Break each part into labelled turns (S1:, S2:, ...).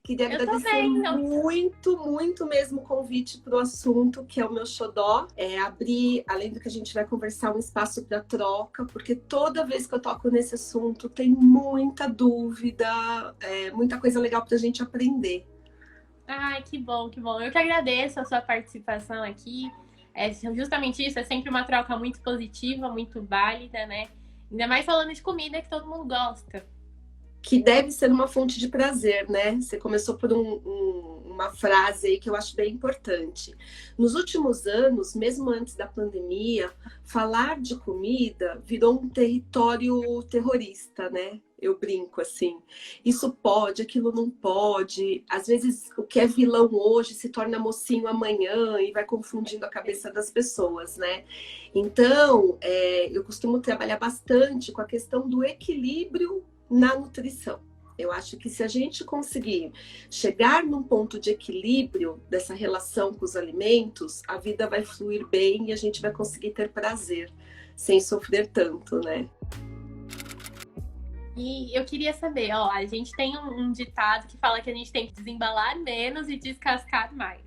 S1: Queria
S2: Eu tô
S1: agradecer
S2: bem, não.
S1: muito, muito mesmo o convite para o assunto, que é o meu xodó. Abrir, além do que a gente vai conversar, um espaço para troca, porque toda vez que eu toco nesse assunto tem muita dúvida, muita coisa legal para a gente aprender.
S2: Ai, que bom, que bom. Eu que agradeço a sua participação aqui. É justamente isso, é sempre uma troca muito positiva, muito válida, né? Ainda mais falando de comida que todo mundo gosta.
S1: Que deve ser uma fonte de prazer, né? Você começou por uma frase aí que eu acho bem importante. Nos últimos anos, mesmo antes da pandemia, falar de comida virou um território terrorista, né? Eu brinco assim. Isso pode, aquilo não pode. Às vezes, o que é vilão hoje se torna mocinho amanhã e vai confundindo a cabeça das pessoas, né? Então, eu costumo trabalhar bastante com a questão do equilíbrio na nutrição. Eu acho que se a gente conseguir chegar num ponto de equilíbrio dessa relação com os alimentos, a vida vai fluir bem e a gente vai conseguir ter prazer, sem sofrer tanto, né?
S2: E eu queria saber, ó, a gente tem um ditado que fala que a gente tem que desembalar menos e descascar mais.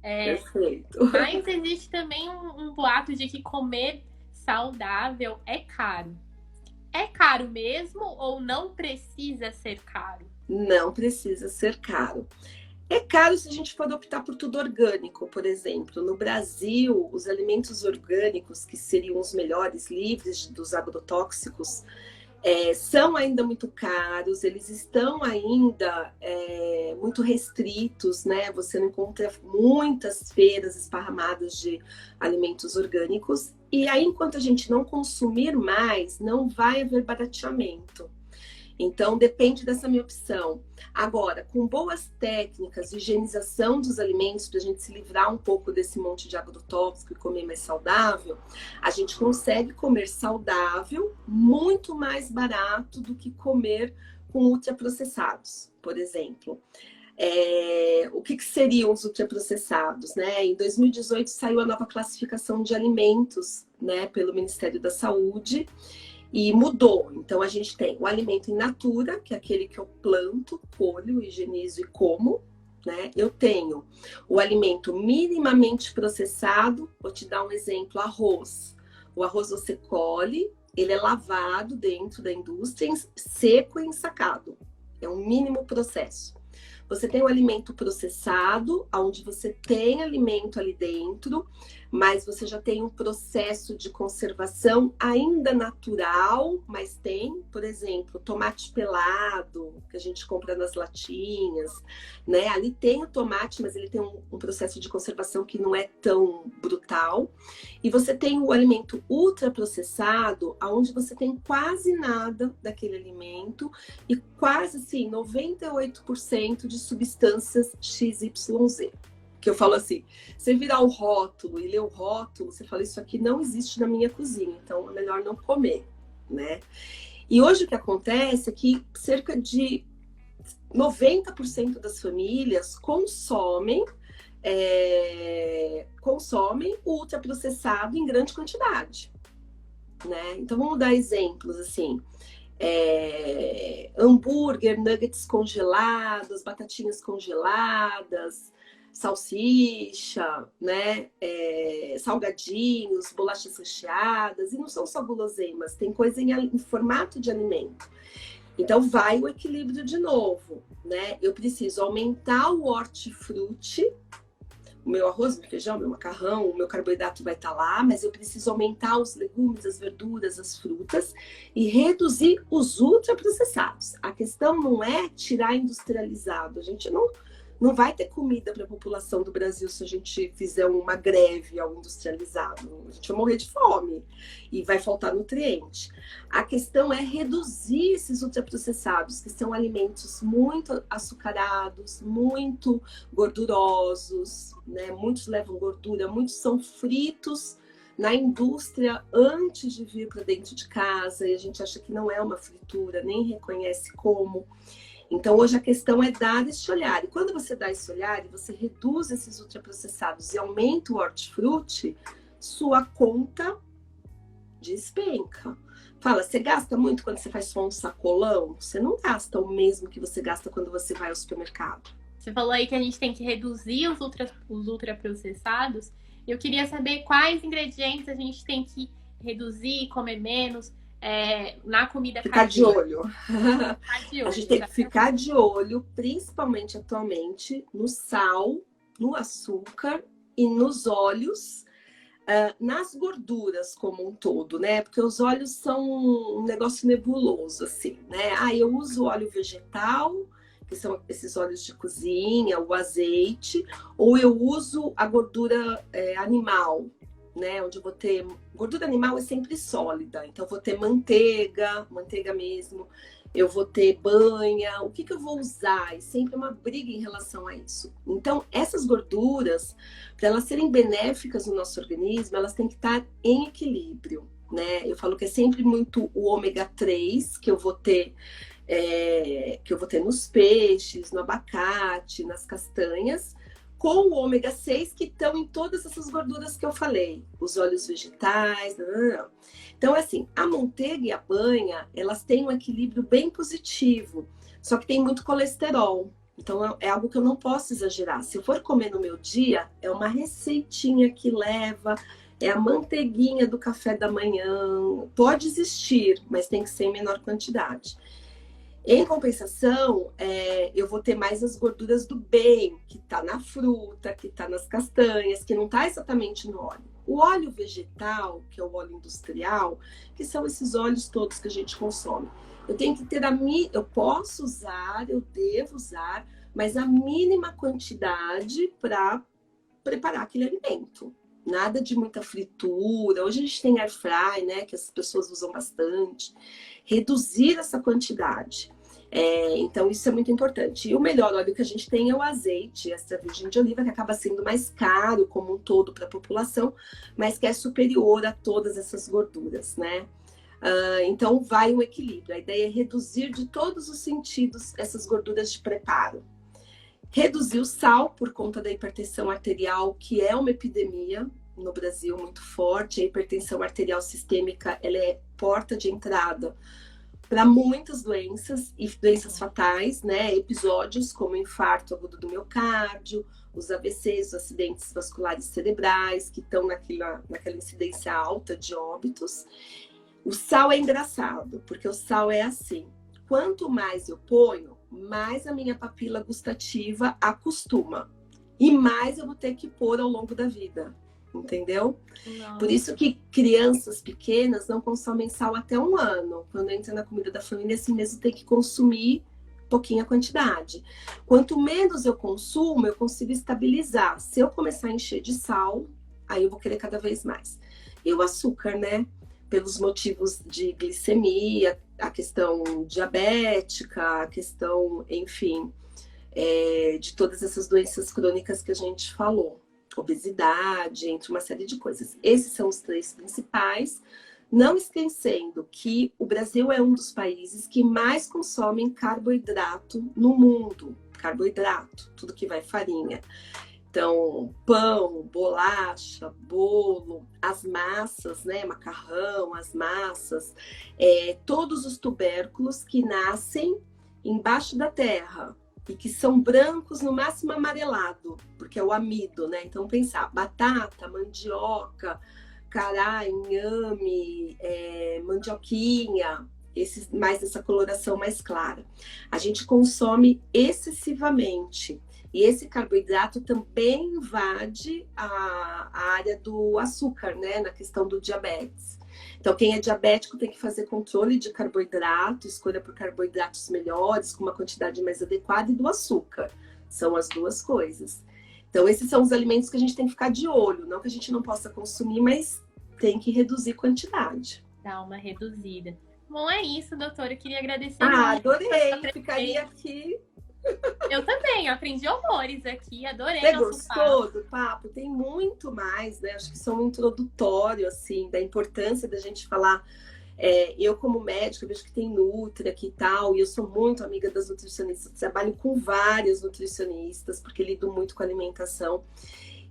S1: Perfeito.
S2: Mas existe também um boato de que comer saudável é caro. É caro mesmo ou não precisa ser caro?
S1: Não precisa ser caro. É caro se a gente for optar por tudo orgânico, por exemplo. No Brasil, os alimentos orgânicos, que seriam os melhores, livres dos agrotóxicos, são ainda muito caros, eles estão ainda muito restritos, né? Você não encontra muitas feiras esparramadas de alimentos orgânicos. E aí, enquanto a gente não consumir mais, não vai haver barateamento. Então, depende dessa minha opção. Agora, com boas técnicas de higienização dos alimentos, para a gente se livrar um pouco desse monte de agrotóxico e comer mais saudável, a gente consegue comer saudável muito mais barato do que comer com ultraprocessados, por exemplo. O que seriam os ultraprocessados, né? Em 2018 saiu a nova classificação de alimentos, né, pelo Ministério da Saúde, e mudou. Então, a gente tem o alimento in natura, que é aquele que eu planto, colho, higienizo e como, né? Eu tenho o alimento minimamente processado. Vou te dar um exemplo: arroz. O arroz você colhe, ele é lavado dentro da indústria, seco e ensacado. É um mínimo processo. Você tem o alimento processado, onde você tem alimento ali dentro, mas você já tem um processo de conservação ainda natural, mas tem, por exemplo, tomate pelado, que a gente compra nas latinhas, né? Ali tem o tomate, mas ele tem um processo de conservação que não é tão brutal. E você tem o alimento ultraprocessado, onde você tem quase nada daquele alimento e quase assim 98% de substâncias XYZ. Que eu falo assim, você virar o rótulo e ler o rótulo, você fala, isso aqui não existe na minha cozinha, então é melhor não comer, né? E hoje o que acontece é que cerca de 90% das famílias consomem o ultraprocessado em grande quantidade, né? Então vamos dar exemplos assim. Hambúrguer, nuggets congelados, batatinhas congeladas, salsicha, né? Salgadinhos, bolachas recheadas, e não são só guloseimas, tem coisa em formato de alimento. Então vai o equilíbrio de novo, né? Eu preciso aumentar o hortifruti, o meu arroz, meu feijão, meu macarrão, o meu carboidrato vai estar lá, mas eu preciso aumentar os legumes, as verduras, as frutas e reduzir os ultraprocessados. A questão não é tirar industrializado. A gente não vai ter comida para a população do Brasil se a gente fizer uma greve ao industrializado. A gente vai morrer de fome e vai faltar nutriente. A questão é reduzir esses ultraprocessados, que são alimentos muito açucarados, muito gordurosos, né? Muitos levam gordura, muitos são fritos na indústria antes de vir para dentro de casa, e a gente acha que não é uma fritura, nem reconhece como. Então, hoje a questão é dar esse olhar. E quando você dá esse olhar e você reduz esses ultraprocessados e aumenta o hortifruti, sua conta despenca. Fala, você gasta muito quando você faz só um sacolão? Você não gasta o mesmo que você gasta quando você vai ao supermercado.
S2: Você falou aí que a gente tem que reduzir os ultraprocessados. Eu queria saber quais ingredientes a gente tem que reduzir, comer menos na comida
S1: Ficar de
S2: caseira.
S1: olho.
S2: Ficar de olho,
S1: A gente tem que
S2: tá?
S1: ficar de olho, principalmente atualmente, no sal, no açúcar e nos óleos, nas gorduras como um todo, né? Porque os óleos são um negócio nebuloso, assim, né? Eu uso óleo vegetal, que são esses óleos de cozinha, o azeite, ou eu uso a gordura animal, né? Onde eu vou ter... Gordura animal é sempre sólida, então eu vou ter manteiga mesmo, eu vou ter banha, o que eu vou usar? É sempre uma briga em relação a isso. Então, essas gorduras, para elas serem benéficas no nosso organismo, elas têm que estar em equilíbrio, né? Eu falo que é sempre muito o ômega 3 que eu vou ter nos peixes, no abacate, nas castanhas, com o ômega 6 que estão em todas essas gorduras que eu falei, os óleos vegetais. Então, assim, a manteiga e a banha, elas têm um equilíbrio bem positivo, só que tem muito colesterol. Então, é algo que eu não posso exagerar. Se eu for comer no meu dia, é uma receitinha que leva, é a manteiguinha do café da manhã. Pode existir, mas tem que ser em menor quantidade. Em compensação, eu vou ter mais as gorduras do bem, que está na fruta, que está nas castanhas, que não está exatamente no óleo. O óleo vegetal, que é o óleo industrial, que são esses óleos todos que a gente consome. Eu tenho que ter eu posso usar, eu devo usar, mas a mínima quantidade para preparar aquele alimento. Nada de muita fritura. Hoje a gente tem air fry, né, que as pessoas usam bastante. Reduzir essa quantidade. Então, isso é muito importante. E o melhor óleo que a gente tem é o azeite extra virgem de oliva, que acaba sendo mais caro como um todo para a população, mas que é superior a todas essas gorduras, né? Então, vai um equilíbrio. A ideia é reduzir de todos os sentidos essas gorduras de preparo. Reduzir o sal por conta da hipertensão arterial, que é uma epidemia no Brasil muito forte. A hipertensão arterial sistêmica, ela é porta de entrada para muitas doenças e doenças fatais, né? Episódios como infarto agudo do miocárdio, os AVCs, os acidentes vasculares cerebrais, que estão naquela incidência alta de óbitos. O sal é engraçado, porque o sal é assim: quanto mais eu ponho, mais a minha papila gustativa acostuma. E mais eu vou ter que pôr ao longo da vida. Entendeu?
S2: Não.
S1: Por isso que crianças pequenas não consomem sal até 1 ano. Quando entra na comida da família, assim mesmo tem que consumir pouquinha quantidade. Quanto menos eu consumo, eu consigo estabilizar. Se eu começar a encher de sal, aí eu vou querer cada vez mais. E o açúcar, né? Pelos motivos de glicemia, a questão diabética, a questão, enfim, de todas essas doenças crônicas que a gente falou. Obesidade, entre uma série de coisas. Esses são os 3 principais. Não esquecendo que o Brasil é um dos países que mais consomem carboidrato no mundo. Carboidrato, tudo que vai farinha. Então, pão, bolacha, bolo, as massas, né? Macarrão, as massas, todos os tubérculos que nascem embaixo da terra e que são brancos, no máximo amarelado, porque é o amido, né? Então, pensar, batata, mandioca, cará, inhame, mandioquinha, esses, mais essa coloração mais clara. A gente consome excessivamente. E esse carboidrato também invade a área do açúcar, né? Na questão do diabetes. Então, quem é diabético tem que fazer controle de carboidrato, escolha por carboidratos melhores, com uma quantidade mais adequada, e do açúcar. São as 2 coisas. Então, esses são os alimentos que a gente tem que ficar de olho. Não que a gente não possa consumir, mas tem que reduzir quantidade.
S2: Dá uma reduzida. Bom, é isso, doutora. Eu queria agradecer muito.
S1: Adorei. Ficaria aqui.
S2: Eu também, aprendi horrores aqui, adorei.
S1: Você gostou do papo? Tem muito mais, né? Acho que são um introdutório, assim, da importância da gente falar. Eu, como médica, vejo que tem Nutri aqui e tal, e eu sou muito amiga das nutricionistas, trabalho com várias nutricionistas, porque lido muito com alimentação.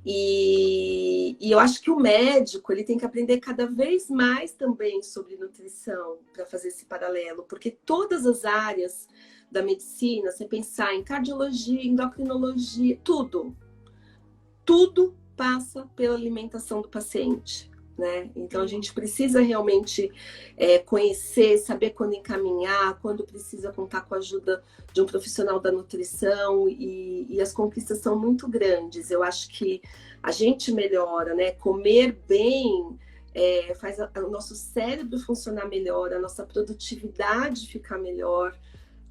S1: E eu acho que o médico ele tem que aprender cada vez mais também sobre nutrição para fazer esse paralelo, porque todas as áreas da medicina, você pensar em cardiologia, endocrinologia, tudo passa pela alimentação do paciente, né? Então a gente precisa realmente conhecer, saber quando encaminhar, quando precisa contar com a ajuda de um profissional da nutrição e as conquistas são muito grandes. Eu acho que a gente melhora, né? Comer bem faz o nosso cérebro funcionar melhor, a nossa produtividade ficar melhor.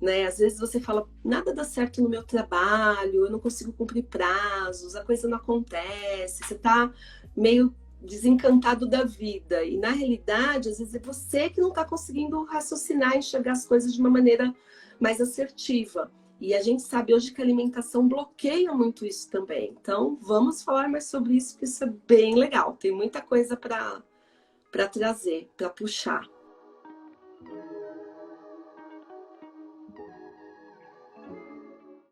S1: Né? Às vezes você fala, nada dá certo no meu trabalho, eu não consigo cumprir prazos, a coisa não acontece, você está meio desencantado da vida. E na realidade, às vezes é você que não está conseguindo raciocinar, enxergar as coisas de uma maneira mais assertiva. E a gente sabe hoje que a alimentação bloqueia muito isso também. Então, vamos falar mais sobre isso, que isso é bem legal. Tem muita coisa para trazer, para puxar.